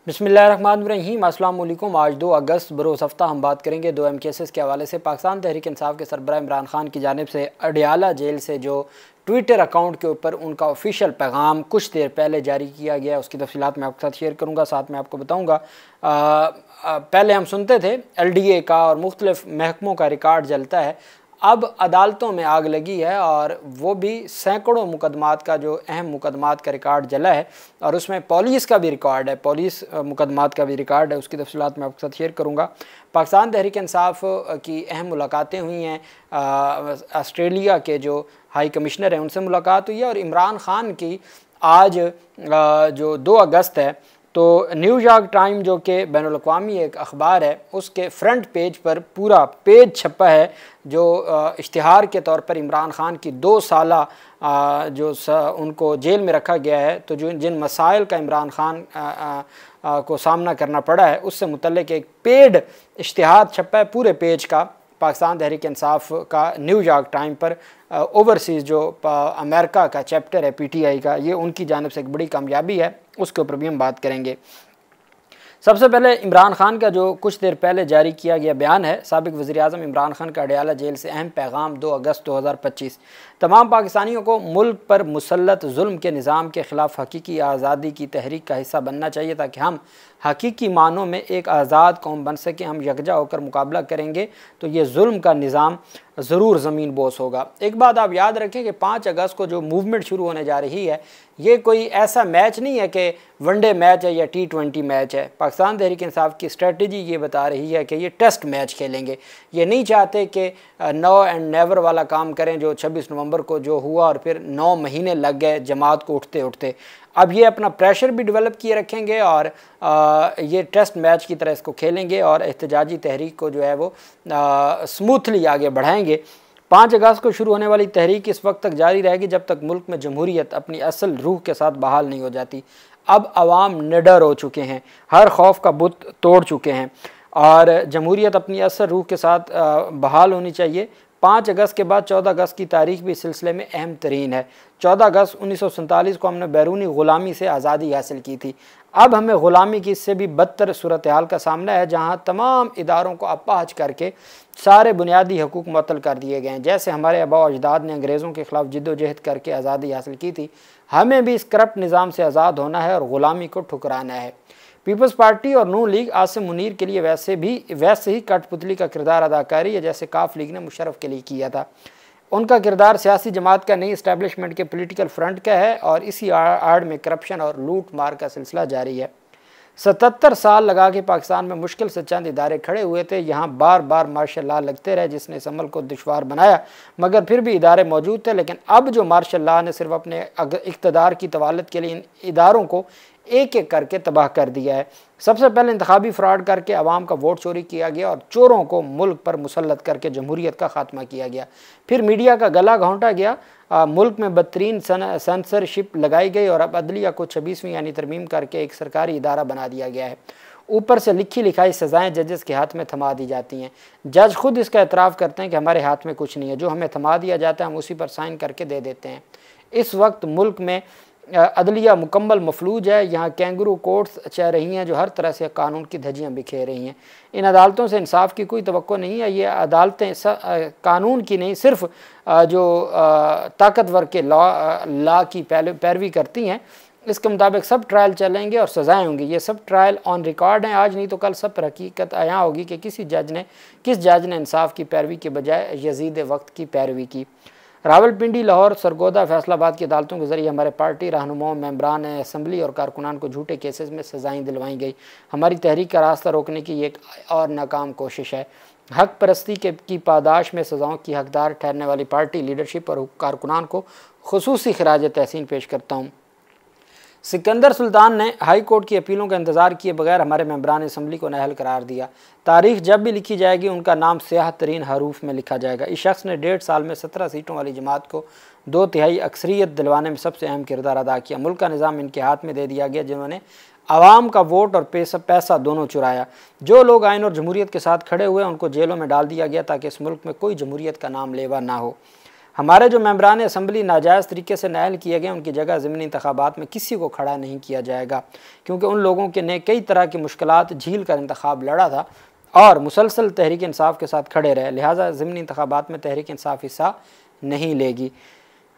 बिस्मिल्लाहिर्रहमानिर्रहीम। अस्सलाम वालेकुम। आज 2 अगस्त बरोज़ हफ्ता हम बात करेंगे 2 अहम केसेस के हवाले से। पाकिस्तान तहरीक इंसाफ के सरबराह इमरान खान की जानिब से अडियाला जेल से जो ट्विटर अकाउंट के ऊपर उनका ऑफिशियल पैगाम कुछ देर पहले जारी किया गया, उसकी तफसीलात मैं आपके साथ शेयर करूँगा। साथ में आपको बताऊँगा, पहले हम सुनते थे LDA का और मुख्तलिफ महकमों का रिकॉर्ड जलता है, अब अदालतों में आग लगी है और वो भी सैकड़ों मुकदमात का जो अहम मुकदमात का रिकॉर्ड जला है और उसमें पुलिस का भी रिकॉर्ड है, पुलिस मुकदमात का भी रिकॉर्ड है। उसकी तफसीलात मैं आपके साथ शेयर करूँगा। पाकिस्तान तहरीक इंसाफ की अहम मुलाकातें हुई हैं, ऑस्ट्रेलिया के जो हाई कमिश्नर हैं उनसे मुलाकात हुई है और इमरान खान की आज जो 2 अगस्त है तो न्यूयॉर्क टाइम जो कि बैनुल अक़वामी एक अखबार है उसके फ्रंट पेज पर पूरा पेज छपा है जो इश्तिहार के तौर पर इमरान खान की 2 साला उनको जेल में रखा गया है, तो जो जिन मसाइल का इमरान खान को सामना करना पड़ा है उससे मुतल्लिक एक पेड इश्तिहार छपा है पूरे पेज का। पाकिस्तान तहरीक इंसाफ का न्यूयॉर्क टाइम पर ओवरसीज़ जो अमेरिका का चैप्टर है PTI का, ये उनकी जानिब से एक बड़ी कामयाबी है, उसके ऊपर भी हम बात करेंगे। सबसे पहले इमरान खान का जो कुछ देर पहले जारी किया गया बयान है, साबिक वज़ीर-ए-आज़म इमरान खान का अडियाला जेल से अहम पैगाम 2 अगस्त 2025। तमाम पाकिस्तानियों को मुल्क पर मुसल्लत जुल्म के निज़ाम के ख़िलाफ़ हकीकी आज़ादी की तहरीक का हिस्सा बनना चाहिए ताकि हम हकीकी मानों में एक आज़ाद कौम बन सके। हम यकजा होकर मुकाबला करेंगे तो ये जुल्म का निज़ाम ज़रूर ज़मीन बोस होगा। एक बात आप याद रखें कि 5 अगस्त को जो मूवमेंट शुरू होने जा रही है ये कोई ऐसा मैच नहीं है कि वनडे मैच है या T20 मैच है। पाकिस्तान तहरीक इंसाफ की स्ट्रेटजी ये बता रही है कि ये टेस्ट मैच खेलेंगे। ये नहीं चाहते कि नो एंड नेवर वाला काम करें जो 26 नवंबर को जो हुआ और फिर 9 महीने लग गए जमात को उठते उठते। अब ये अपना प्रेशर भी डेवलप किए रखेंगे और ये टेस्ट मैच की तरह इसको खेलेंगे और एहतजाजी तहरीक को जो है वो स्मूथली आगे बढ़ाएंगे। 5 अगस्त को शुरू होने वाली तहरीक इस वक्त तक जारी रहेगी जब तक मुल्क में जमहूरियत अपनी असल रूह के साथ बहाल नहीं हो जाती। अब अवाम निडर हो चुके हैं, हर खौफ का बुत तोड़ चुके हैं और जमहूरियत अपनी असल रूह के साथ बहाल होनी चाहिए। 5 अगस्त के बाद 14 अगस्त की तारीख भी इस सिलसिले में अहम तरीन है। 14 अगस्त 1947 को हमने बैरूनी ग़ुलामी से आज़ादी हासिल की थी। अब हमें ग़ुलामी की इससे भी बदतर सूरत हाल का सामना है जहाँ तमाम इदारों को अपाहज करके सारे बुनियादी हकूक़ मुअत्तल कर दिए गए हैं। जैसे हमारे आबा अजदाद ने अंग्रेज़ों के ख़िलाफ़ जिद्दोजहद करके आज़ादी हासिल की थी, हमें भी इस करप्ट निज़ाम से आज़ाद होना है और ग़ुलामी को ठुकराना है। पीपल्स पार्टी और नून लीग आसिम मुनीर के लिए वैसे ही कठपुतली का किरदार अदा कर रही है जैसे काफ लीग ने मुशर्रफ के लिए किया था। उनका किरदार सियासी जमात का नहीं, इस्टेब्लिशमेंट के पॉलिटिकल फ्रंट का है और इसी आड़ में करप्शन और लूट मार का सिलसिला जारी है। 77 साल लगा के पाकिस्तान में मुश्किल से चंद इदारे खड़े हुए थे, यहाँ बार बार मार्शल लॉ लगते रहे जिसने इस अमल को दुश्वार बनाया, मगर फिर भी इदारे मौजूद थे। लेकिन अब जो मार्शल लॉ ने सिर्फ अपने इक़्तिदार की तवालत के लिए इन इदारों को एक एक करके तबाह कर दिया है। सबसे पहले इंतखाबी फ्रॉड करके अवाम का वोट चोरी किया गया और चोरों को मुल्क पर मुसल्लत करके जमहूरियत का खात्मा किया गया। फिर मीडिया का गला घोंटा गया, मुल्क में बदतरीन सेंसरशिप लगाई गई और अब अदलिया को 26वीं यानी तरमीम करके एक सरकारी इदारा बना दिया गया है। ऊपर से लिखी लिखाई सज़ाएँ जजेस के हाथ में थमा दी जाती हैं। जज खुद इसका एतराफ़ करते हैं कि हमारे हाथ में कुछ नहीं है, जो हमें थमा दिया जाता है हम उसी पर साइन करके दे देते हैं। इस वक्त मुल्क में अदलिया मुकम्मल मफलूज है। यहाँ कैंगरू कोर्ट्स चल रही हैं जो हर तरह से कानून की धज्जियाँ बिखेर रही हैं। इन अदालतों से इंसाफ की कोई तवक्को नहीं है। ये अदालतें कानून की नहीं, सिर्फ जो ताकतवर के लॉ की पैरवी करती हैं। इसके मुताबिक सब ट्रायल चलेंगे और सज़ाएँ होंगी। ये सब ट्रायल ऑन रिकॉर्ड हैं, आज नहीं तो कल सब पर हकीकत आया होगी कि किस जज ने इंसाफ की पैरवी के बजाय यजीद वक्त की पैरवी की। रावलपिंडी, लाहौर, सरगोदा, फैसलाबाद की अदालतों के जरिए हमारे पार्टी रहनुमाओं, मेंबरान असम्बली और कारकुनान को झूठे केसेस में सज़ाएँ दिलवाई गई। हमारी तहरीक का रास्ता रोकने की एक और नाकाम कोशिश है। हक परस्ती की पादाश में सज़ाओं की हकदार ठहरने वाली पार्टी लीडरशिप और कारकुनान को खुसूसी खराज तहसीन पेश करता हूँ। सिकंदर सुल्तान ने हाई कोर्ट की अपीलों का इंतज़ार किए बगैर हमारे मेंबरान असम्बली को नाअहल करार दिया। तारीख जब भी लिखी जाएगी उनका नाम स्याह तरीन हरूफ में लिखा जाएगा। इस शख्स ने 1.5 साल में 17 सीटों वाली जमात को 2/3 अक्सरियत दिलवाने में सबसे अहम किरदार अदा किया। मुल्क का निज़ाम इनके हाथ में दे दिया गया जिन्होंने आवाम का वोट और पैसा दोनों चुराया। जो लोग आइन और जमहूरियत के साथ खड़े हुए उनको जेलों में डाल दिया गया ताकि इस मुल्क में कोई जमहूरियत का नाम लेवा ना हो। हमारे जो मेंबरान असम्बली नाजायज़ तरीके से नायल किए गए उनकी जगह ज़मीनी इंतखाबात में किसी को खड़ा नहीं किया जाएगा, क्योंकि उन लोगों के ने कई तरह की मुश्किलात झील कर इंतखाब लड़ा था और मुसलसल तहरीक इंसाफ के साथ खड़े रहे, लिहाजा ज़मीनी इंतखाबात में तहरीक इंसाफ हिस्सा नहीं लेगी।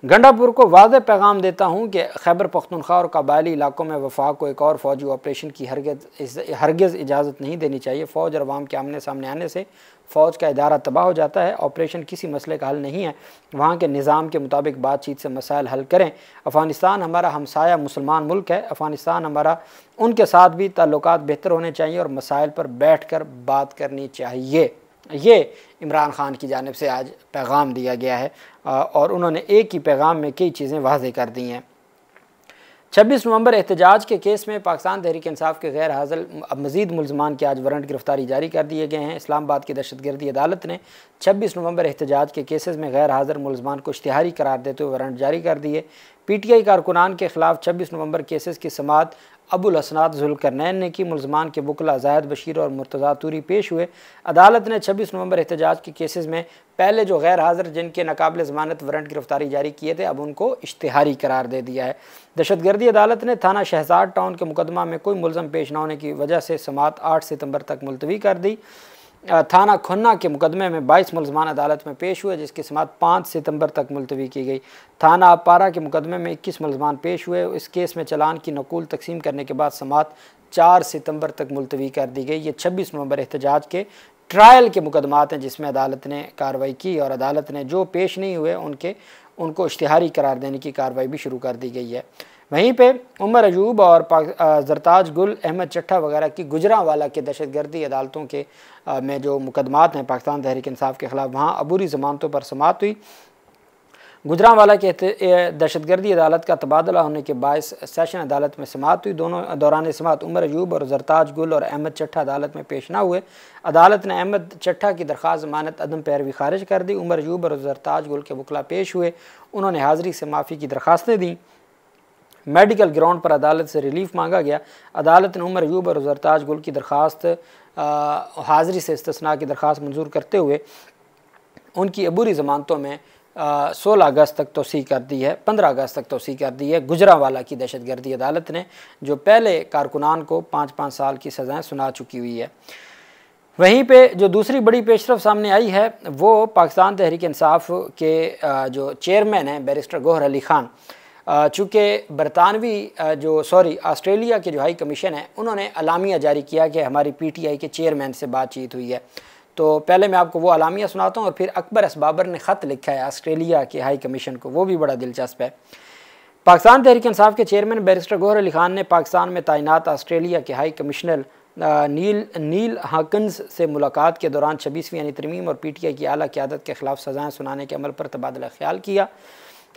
गंडापुर को वाज़ेह पैगाम देता हूँ कि खैबर पख्तूनख्वा और कबायली इलाकों में वफाक को एक और फ़ौजी ऑपरेशन की हरगिज़ इजाज़त नहीं देनी चाहिए। फ़ौज और अवाम के आमने सामने आने से फ़ौज का इदारा तबाह हो जाता है। ऑपरेशन किसी मसले का हल नहीं है, वहाँ के निज़ाम के मुताबिक बातचीत से मसाइल हल करें। अफ़गानिस्तान हमारा हमसाया मुसलमान मुल्क है, अफ़गानिस्तान हमारा, उनके साथ भी ताल्लुकात बेहतर होने चाहिए और मसाइल पर बैठ कर बात करनी चाहिए। ये इमरान खान की जानिब से आज पैगाम दिया गया है और उन्होंने एक ही पैगाम में कई चीज़ें वाज़ेह कर दी हैं। 26 नवंबर एहतजाज के केस में पाकिस्तान तहरीक इंसाफ के गैर हाज़िर मज़ीद मुलज़मान के आज वारंट गिरफ्तारी जारी कर दिए गए हैं। इस्लामाबाद की दहशतगर्दी अदालत ने 26 नवंबर एहतजाज के केसेस में गैर हाज़िर मुलज़मान को इश्तिहारी करार देते हुए वारंट जारी कर दिए। PTI कारकुनान के खिलाफ 26 नवंबर केसेस की समाअत अबुल हसनात ज़ुल्करनैन ने की। मुलज़मान के वकला ज़ाहिद बशीर और मुर्तज़ा तूरी पेश हुए। अदालत ने 26 नवंबर एहतजाज के केसेस में पहले जो गैर हाज़िर जिनके नाकाबिल ज़मानत वारंट गिरफ्तारी जारी किए थे, अब उनको इश्तिहारी करार दे दिया है। दहशतगर्दी अदालत ने थाना शहजाद टाउन के मुकदमा में कोई मुलज़म पेश न होने की वजह से समाअत 8 सितंबर तक मुलतवी कर दी। थाना खुन्ना के मुकदमे में 22 मुलज़मान अदालत में पेश हुए, जिसकी समाअत 5 सितंबर तक मुलतवी की गई। थाना अपारा के मुकदमे में 21 मुलज़मान पेश हुए। इस केस में चलान की नकूल तकसीम करने के बाद समाअत 4 सितंबर तक मुलतवी कर दी गई। ये 26 नवंबर एहतजाज के ट्रायल के मुकदमात हैं जिसमें अदालत ने कार्रवाई की और अदालत ने जो पेश नहीं हुए उनको इश्तिहारी करार देने की कार्रवाई भी शुरू कर दी गई है। वहीं पे उमर अयूब और जरताज गुल, अहमद चट्ठा वगैरह की गुजरांवाला के दहशतगर्दी अदालतों के में जो मुकदमात हैं पाकिस्तान तहरीक इंसाफ के ख़िलाफ़, वहाँ अबूरी ज़मानतों पर समाअत हुई। गुजरांवाला के दहशतगर्दी अदालत का तबादला होने के बायस सेशन अदालत में समाअत हुई। दोनों दौरान समाअत उमर अयूब और जरताज गुल और अहमद चट्ठा अदालत में पेश ना हुए। अदालत ने अहमद चट्ठा की दरख्वास्त ज़मानत अदम पैरवी खारिज कर दी। उमर अयूब और जरताज गुल के वकला पेश हुए, उन्होंने हाज़िरी से माफ़ी की दरख्वास्तें दी। मेडिकल ग्राउंड पर अदालत से रिलीफ मांगा गया। अदालत ने उमर अयूब और जरताज गुल की दरख्वास्त हाज़िरी से इस्तिस्ना की दरख्वास्त मंजूर करते हुए उनकी अबूरी ज़मानतों में 16 अगस्त तक तोसी कर दी है, 15 अगस्त तक तोसी कर दी है। गुजरांवाला की दहशतगर्दी अदालत ने, जो पहले कारकुनान को 5-5 साल की सज़ाएँ सुना चुकी हुई है। वहीं पे जो दूसरी बड़ी पेशरफ सामने आई है वो पाकिस्तान तहरीक इंसाफ के जो चेयरमैन हैं बैरिस्टर गौहर अली ख़ान, चूँकि ऑस्ट्रेलिया के जो हाई कमीशन है उन्होंने अलामिया जारी किया कि हमारी PTI के चेयरमैन से बातचीत हुई है। तो पहले मैं आपको वो अलामिया सुनाता हूँ और फिर अकबर असबाबर ने ख़त लिखा है ऑस्ट्रेलिया के हाई कमीशन को, वो भी बड़ा दिलचस्प है। पाकिस्तान तहरीक इंसाफ के चेयरमैन बैरिस्टर गौहर अली ख़ान ने पाकिस्तान में तैनात ऑस्ट्रेलिया के हाई कमिश्नर नील हाकिन्स से मुलाकात के दौरान 26वीं यानी तरमीम और PTI की आला क़यादत के ख़िलाफ़ सज़ाएँ सुनाने के अमल पर तबादला ख्याल किया।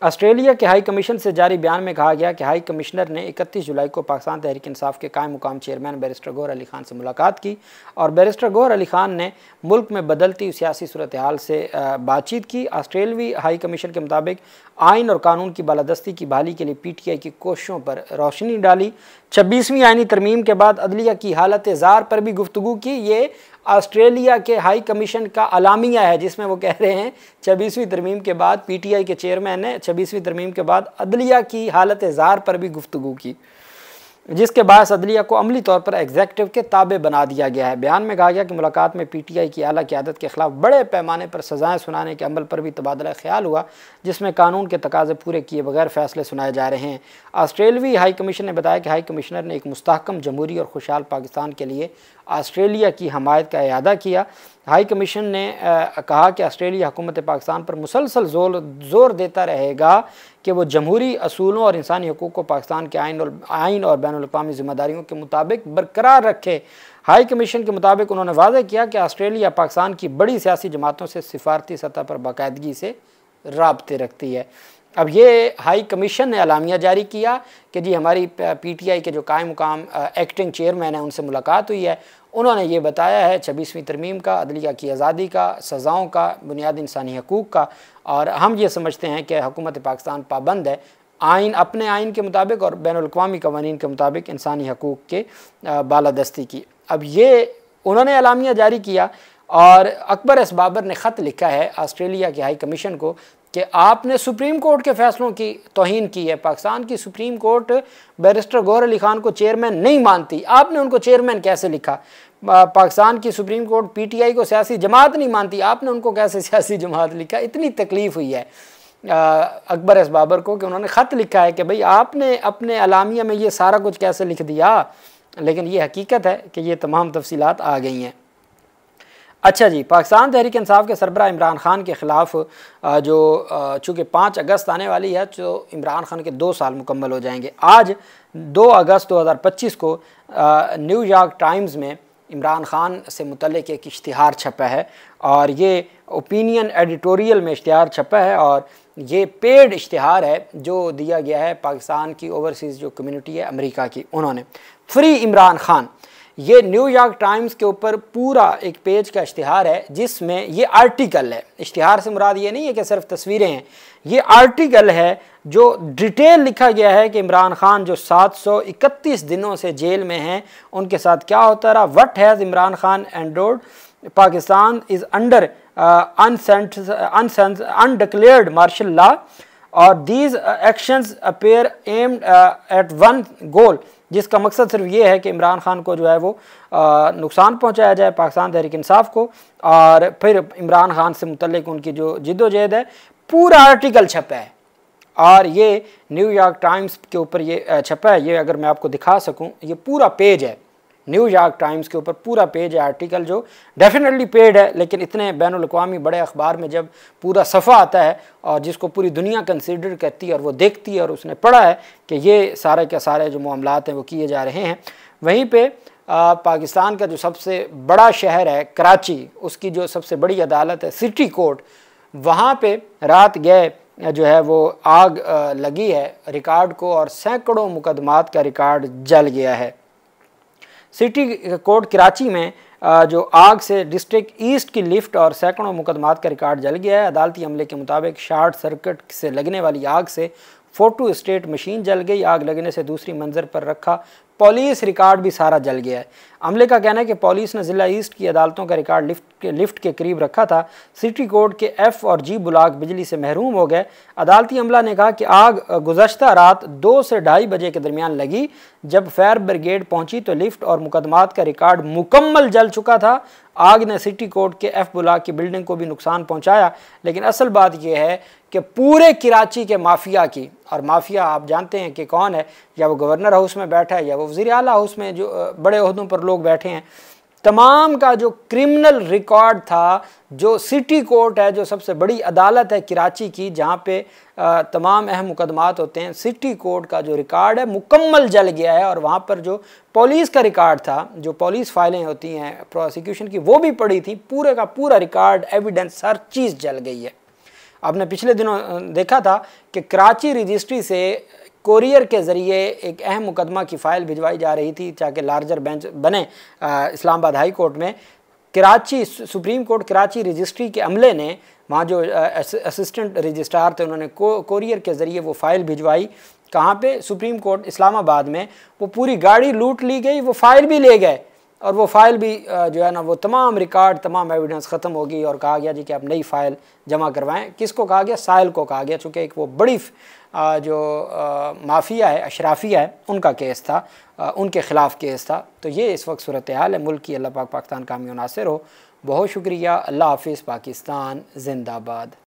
ऑस्ट्रेलिया के हाई कमीशन से जारी बयान में कहा गया कि हाई कमिश्नर ने 31 जुलाई को पाकिस्तान तहरीक इंसाफ के कायम मुकाम चेयरमैन बैरिस्टर गौहर अली ख़ान से मुलाकात की और बैरिस्टर गौहर अली ख़ान ने मुल्क में बदलती सियासी सूरत हाल से बातचीत की। ऑस्ट्रेलवी हाई कमीशन के मुताबिक आइन और कानून की बालादस्ती की बहाली के लिए PTI की कोशिशों पर रोशनी डाली। 26वीं आइनी तरमीम के बाद अदलिया की हालत ज़ार पर भी गुफ्तगू की। ये ऑस्ट्रेलिया के हाई कमीशन का अलामिया है जिसमें वो कह रहे हैं 26वीं तरमीम के बाद PTI के चेयरमैन ने 26वीं तरमीम के बाद अदलिया की हालत ज़ार पर भी गुफ्तगू की, जिसके बाद अदलिया को अमली तौर पर एग्जेक्टिव के ताबे बना दिया गया है। बयान में कहा गया कि मुलाकात में PTI की आला क़यादत के ख़िलाफ़ बड़े पैमाने पर सज़ाएँ सुनाने के अमल पर भी तबादला ख्याल हुआ, जिसमें कानून के तकाज़े पूरे किए बगैर फ़ैसले सुनाए जा रहे हैं। ऑस्ट्रेलवी हाई कमीशन ने बताया कि हाई कमिश्नर ने एक मुस्तहकम जमहूरी और खुशहाल पाकिस्तान के लिए ऑस्ट्रेलिया की हमायत का इयादा किया। हाई कमीशन ने कहा कि ऑस्ट्रेलिया हुकूमत पाकिस्तान पर मुसलसल ज़ोर देता रहेगा कि वो जमहूरी असूलों और इंसानी हकूक़ को पाकिस्तान के आइन और बैनुल-अक़वामी ज़िम्मेदारियों के मुताबिक बरकरार रखे। हाई कमीशन के मुताबिक उन्होंने वाज़ेह किया कि ऑस्ट्रेलिया पाकिस्तान की बड़ी सियासी जमातों से सिफारती सतह पर बाकायदगी से राब्ते रखती है। अब ये हाई कमीशन ने अलामिया जारी किया कि जी हमारी PTI के जो कायम मुकाम एक्टिंग चेयरमैन है उनसे मुलाकात हुई है। उन्होंने ये बताया है 26वीं तरमीम का, अदलिया की आज़ादी का, सज़ाओं का, बुनियादी इंसानी हकूक़ का, और हम ये समझते हैं कि हुकूमत पाकिस्तान पाबंद है अपने आइन के मुताबिक और बैनुल-अक़वामी कवानीन के मुताबिक इंसानी हकूक़ के बालादस्ती की। अब ये उन्होंने अलामिया जारी किया और अकबर असबाबर ने ख़त लिखा है ऑस्ट्रेलिया के हाई कमीशन को कि आपने सुप्रीम कोर्ट के फैसलों की तौहीन की है। पाकिस्तान की supreme court barrister Gohar Ali Khan को चेयरमैन नहीं मानती, आपने उनको चेयरमैन कैसे लिखा। पाकिस्तान की सुप्रीम कोर्ट पीटीआई को सियासी जमात नहीं मानती, आपने उनको कैसे सियासी जमात लिखा। इतनी तकलीफ़ हुई है अकबर एस बाबर को कि उन्होंने ख़त लिखा है कि भाई आपने अपने अलामिया में ये सारा कुछ कैसे लिख दिया। लेकिन ये हकीकत है कि ये तमाम तफसीलात आ गई हैं। अच्छा जी, पाकिस्तान तहरीक इंसाफ के सरबराह इमरान खान के ख़िलाफ़ जो चूँकि 5 अगस्त आने वाली है, तो इमरान खान के 2 साल मुकम्मल हो जाएंगे। आज 2 अगस्त 2025 को न्यूयॉर्क टाइम्स में इमरान खान से मुतल्लिक़ एक इश्तिहार छपा है और ये ओपिनियन एडिटोरियल में इश्तिहार छपा है और ये पेड इश्तिहार है जो दिया गया है पाकिस्तान की ओवरसीज़ जो कम्युनिटी है अमेरिका की, उन्होंने फ्री इमरान खान, ये न्यूयॉर्क टाइम्स के ऊपर पूरा एक पेज का इश्तिहार है जिसमें ये आर्टिकल है। इश्तिहार से मुराद ये नहीं है कि सिर्फ तस्वीरें हैं, ये आर्टिकल है जो डिटेल लिखा गया है कि इमरान खान जो 731 दिनों से जेल में हैं उनके साथ क्या होता रहा। What has Imran Khan endorsed, Pakistan is under undeclared martial law और these actions appear aimed at one goal, जिसका मकसद सिर्फ ये है कि इमरान खान को जो है वो नुकसान पहुंचाया जाए पाकिस्तान तहरीक इंसाफ को, और फिर इमरान खान से मुतल्लिक उनकी जो जिद्दोजहद है पूरा आर्टिकल छपा है और ये न्यूयॉर्क टाइम्स के ऊपर ये छपा है। ये अगर मैं आपको दिखा सकूं, ये पूरा पेज है न्यूयॉर्क टाइम्स के ऊपर, पूरा पेज है आर्टिकल जो डेफिनेटली पेड है, लेकिन इतने बैनुल अक़वामी बड़े अखबार में जब पूरा सफ़ा आता है और जिसको पूरी दुनिया कंसीडर करती है और वो देखती है और उसने पढ़ा है कि ये सारे के सारे जो मामलात हैं वो किए जा रहे हैं। वहीं पे पाकिस्तान का जो सबसे बड़ा शहर है कराची, उसकी जो सबसे बड़ी अदालत है सिटी कोर्ट, वहाँ पे रात गए जो है वो आग लगी है रिकॉर्ड को और सैकड़ों मुकदमात का रिकॉर्ड जल गया है। सिटी कोर्ट कराची में जो आग से डिस्ट्रिक्ट ईस्ट की लिफ्ट और सैकड़ों मुकदमात का रिकॉर्ड जल गया है। अदालती अमले के मुताबिक शॉर्ट सर्किट से लगने वाली आग से फोटो स्टेट मशीन जल गई। आग लगने से दूसरी मंजिल पर रखा पुलिस रिकॉर्ड भी सारा जल गया है। अमले का कहना है कि पुलिस ने ज़िला ईस्ट की अदालतों का रिकॉर्ड लिफ्ट के करीब रखा था। सिटी कोर्ट के F और G ब्लॉक बिजली से महरूम हो गए। अदालती अमला ने कहा कि आग गुज़श्ता रात 2 से 2:30 बजे के दरमियान लगी। जब फायर ब्रिगेड पहुंची तो लिफ्ट और मुकदमात का रिकॉर्ड मुकम्मल जल चुका था। आग ने सिटी कोर्ट के F ब्लॉक की बिल्डिंग को भी नुकसान पहुंचाया। लेकिन असल बात यह है कि पूरे कराची के माफिया की, और माफिया आप जानते हैं कि कौन है, या वो गवर्नर हाउस में बैठा है या वो वज़ीर आला हाउस में जो बड़े ओहदों पर लोग बैठे हैं, तमाम का जो क्रिमिनल रिकॉर्ड था, जो सिटी कोर्ट है जो सबसे बड़ी अदालत है कराची की जहाँ पे तमाम अहम मुकदमात होते हैं, सिटी कोर्ट का जो रिकॉर्ड है मुकम्मल जल गया है। और वहाँ पर जो पुलिस का रिकॉर्ड था, जो पुलिस फाइलें होती हैं प्रोसिक्यूशन की, वो भी पड़ी थी। पूरे का पूरा रिकॉर्ड, एविडेंस, हर चीज़ जल गई है। आपने पिछले दिनों देखा था कि कराची रजिस्ट्री से कोरियर के ज़रिए एक अहम मुकदमा की फ़ाइल भिजवाई जा रही थी ताकि लार्जर बेंच बने इस्लामाबाद हाई कोर्ट में। Karachi supreme court Karachi registry के अमले ने, वहाँ जो असिस्टेंट रजिस्ट्रार थे, उन्होंने कोरियर के ज़रिए वो फ़ाइल भिजवाई। कहाँ पे? सुप्रीम कोर्ट इस्लामाबाद में। वो पूरी गाड़ी लूट ली गई, वो फ़ाइल भी ले गए और वो फ़ाइल भी जो है ना वो तमाम रिकॉर्ड, तमाम एविडेंस ख़त्म हो गई और कहा गया जी कि आप नई फ़ाइल जमा करवाएं। किसको कहा गया? साहिल को कहा गया, चूँकि एक वो बड़ी जो माफिया है, अशराफिया है, उनका केस था, उनके ख़िलाफ़ केस था। तो ये इस वक्त सूरत हाल है मुल्क की। अल्लाह पाक पाकिस्तान कामयाब नासिर हो। बहुत शुक्रिया। अल्लाह हाफिज़। पाकिस्तान जिंदाबाद।